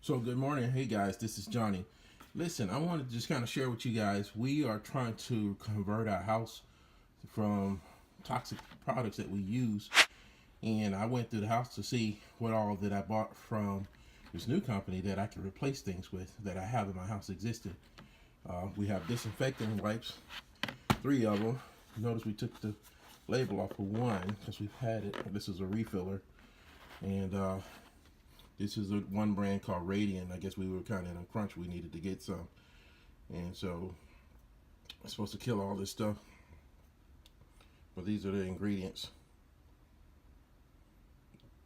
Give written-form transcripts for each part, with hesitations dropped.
So good morning. Hey guys, this is Johnny. Listen, I wanted to just kind of share with you guys. We are trying to convert our house from toxic products that we use. And I went through the house to see what all that I bought from this new company that I can replace things with that I have in my house existing. We have disinfectant wipes, 3 of them. Notice we took the label off of one because we've had it. This is a refiller. And this is one brand called Radiant. I guess we were kind of in a crunch. We needed to get some. And so it's supposed to kill all this stuff. But these are the ingredients.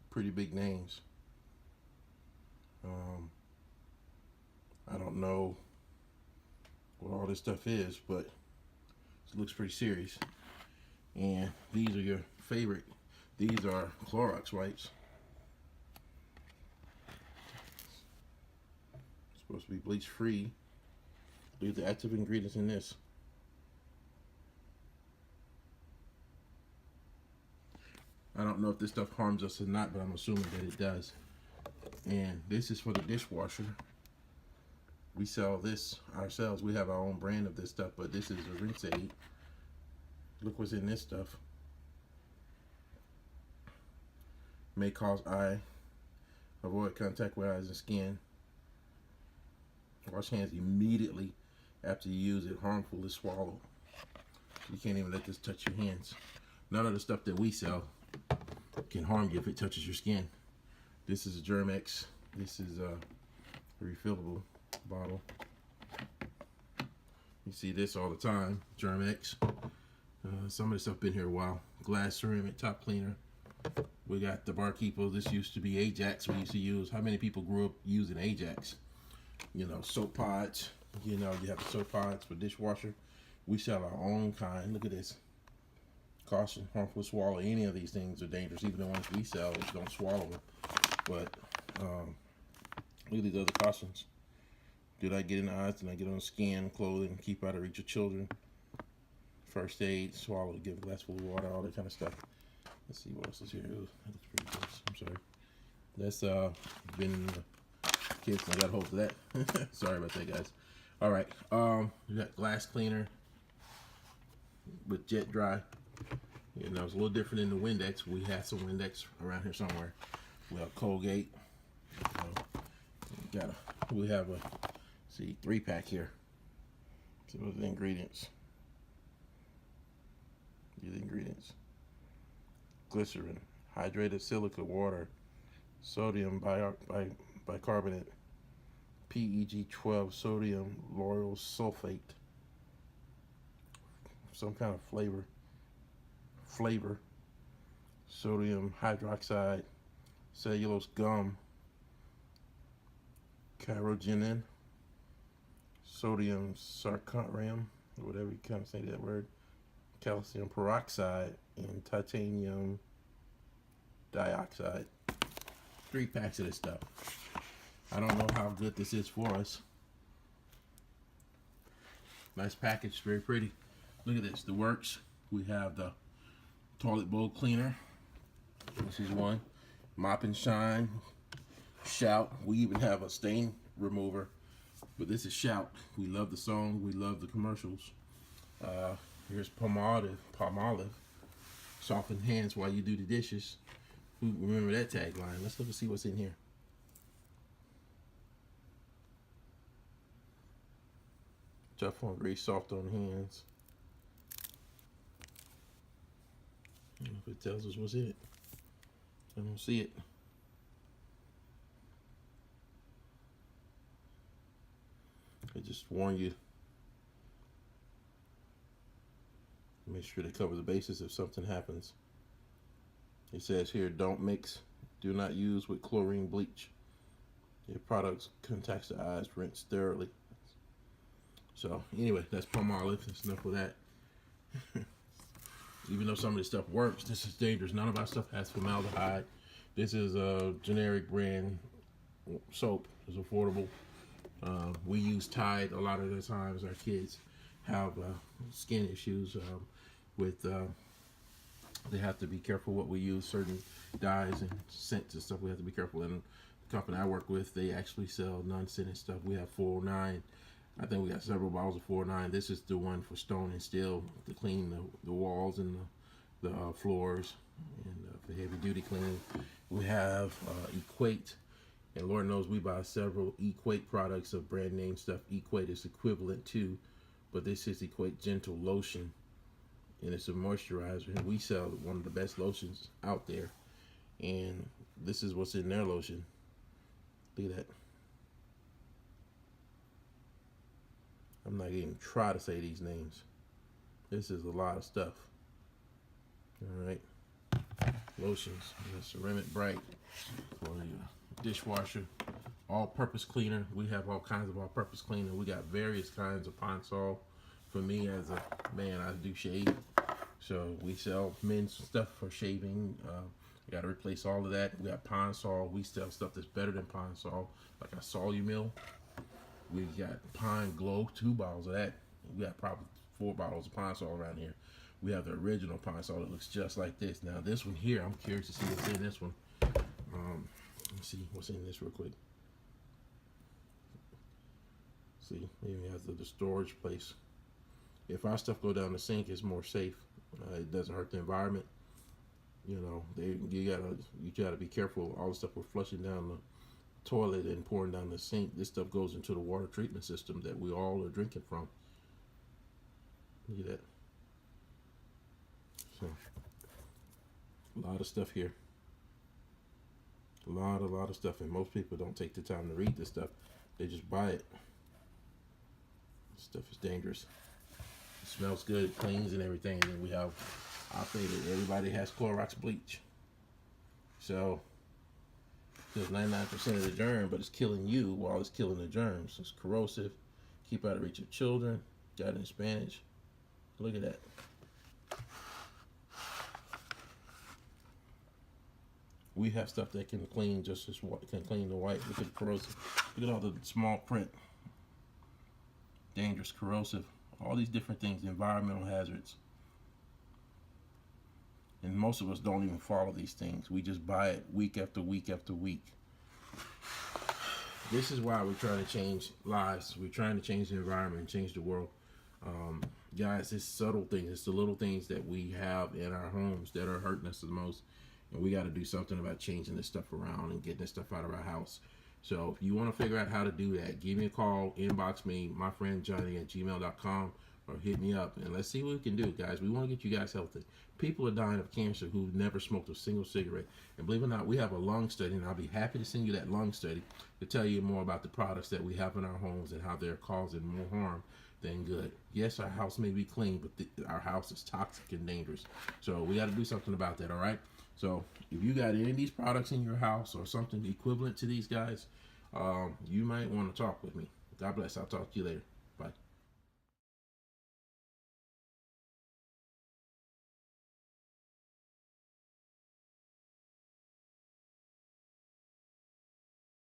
Pretty big names. I don't know what all this stuff is, but it looks pretty serious. And these are your favorite. These are Clorox wipes. Supposed to be bleach free. These are the active ingredients in this. I don't know if this stuff harms us or not, but I'm assuming that it does. And this is for the dishwasher. We sell this ourselves. We have our own brand of this stuff, but this is a rinse aid. Look what's in this stuff. May cause eye. Avoid contact with eyes and skin. Wash hands immediately after you use it. Harmful to swallow. You can't even let this touch your hands. None of the stuff that we sell can harm you if it touches your skin. This is a Germ-X. This is a refillable bottle. You see this all the time, Germ-X. Some of this stuff been here a while. Glass ceramic top cleaner. We got the Barkeeper. This used to be Ajax we used to use. How many people grew up using Ajax? You know, soap pods. You know, you have soap pods for dishwasher. We sell our own kind. Look at this. Caution, harmful to swallow. Any of these things are dangerous. Even the ones we sell, don't swallow them. But look at these other cautions. Do not get in the eyes, do not get on the skin, clothing, keep out of reach of children. First aid, swallow, give a glass full of water, all that kind of stuff. Let's see what else is here. Ooh, that looks pretty gross. I'm sorry. That's been in the kids. I got hold of that. Sorry about that, guys. All right. We got glass cleaner with jet dry. You know, it's a little different than the Windex. We have some Windex around here somewhere. We have Colgate. We have a 3-pack here. So those are the ingredients. These are the ingredients. Glycerin, hydrated silica water, sodium bicarbonate, PEG-12, sodium lauryl sulfate, some kind of flavor, sodium hydroxide, cellulose gum, carrageenan, sodium sarcarium, whatever you kind of say that word, calcium peroxide, and titanium dioxide. 3 packs of this stuff. I don't know how good this is for us. Nice package, very pretty. Look at this, the works. We have the toilet bowl cleaner. This is one. Mop and Shine. Shout. We even have a stain remover. But this is Shout. We love the song. We love the commercials. Here's Palmolive. Soften hands while you do the dishes. Who remember that tagline? Let's look and see what's in here. Tough on grease, soft on hands. I don't know if it tells us what's in it. I don't see it. I just warn you. Make sure to cover the bases if something happens. It says here, don't mix, do not use with chlorine bleach. If products contacts the eyes, rinse thoroughly. So anyway, that's Palmolive. That's enough of that. Even though some of this stuff works, this is dangerous. None of our stuff has formaldehyde. This is a generic brand soap. It's affordable. We use Tide a lot of the times. Our kids have skin issues with they have to be careful what we use, certain dyes and scents and stuff. We have to be careful, and company I work with, they actually sell non-scented stuff. We have 409. I think we got several bottles of 409. This is the one for stone and steel to clean the walls and the floors, and for heavy duty cleaning. We have Equate, and Lord knows we buy several Equate products of brand name stuff. Equate is equivalent to, but this is Equate Gentle Lotion, and it's a moisturizer, and we sell one of the best lotions out there. And this is what's in their lotion. Look at that. I'm not even try to say these names. This is a lot of stuff. All right. Lotions. Ceramic Bright for your dishwasher. All-purpose cleaner. We have all kinds of all-purpose cleaner. We got various kinds of Pine-Sol. For me, as a man, I do shave. So we sell men's stuff for shaving. We got to replace all of that. We got Pine-Sol. We sell stuff that's better than Pine-Sol, like our Solumil. We got Pine Glow, 2 bottles of that. We got probably 4 bottles of Pine-Sol around here. We have the original Pine-Sol that looks just like this. Now this one here, I'm curious to see what's in this one. Let's see what's in this real quick. See, maybe it has the storage place. If our stuff go down the sink, it's more safe. It doesn't hurt the environment. You know, you gotta be careful. All the stuff we're flushing down the toilet and pouring down the sink, this stuff goes into the water treatment system that we all are drinking from. Look at that. So, a lot of stuff here. A lot of stuff, and most people don't take the time to read this stuff. They just buy it. This stuff is dangerous. It smells good, it cleans and everything. And then we have our favorite. Everybody has Clorox bleach. So there's 99% of the germ, but it's killing you while it's killing the germs. It's corrosive. Keep out of reach of children. Got it in Spanish. Look at that. We have stuff that can clean just as white, can clean the white. Look at the corrosive. Look at all the small print. Dangerous, corrosive. All these different things, environmental hazards. And most of us don't even follow these things. We just buy it week after week after week. This is why we're trying to change lives. We're trying to change the environment, change the world. Guys, it's subtle things. It's the little things that we have in our homes that are hurting us the most. And we got to do something about changing this stuff around and getting this stuff out of our house. So if you want to figure out how to do that, give me a call, inbox me, myfriendjohnny@gmail.com, or hit me up, and let's see what we can do, guys. We want to get you guys healthy. People are dying of cancer who've never smoked a single cigarette. And believe it or not, we have a lung study, and I'll be happy to send you that lung study to tell you more about the products that we have in our homes and how they're causing more harm than good. Yes, our house may be clean, but our house is toxic and dangerous. So we got to do something about that, all right? So if you got any of these products in your house or something equivalent to these guys, you might want to talk with me. God bless. I'll talk to you later.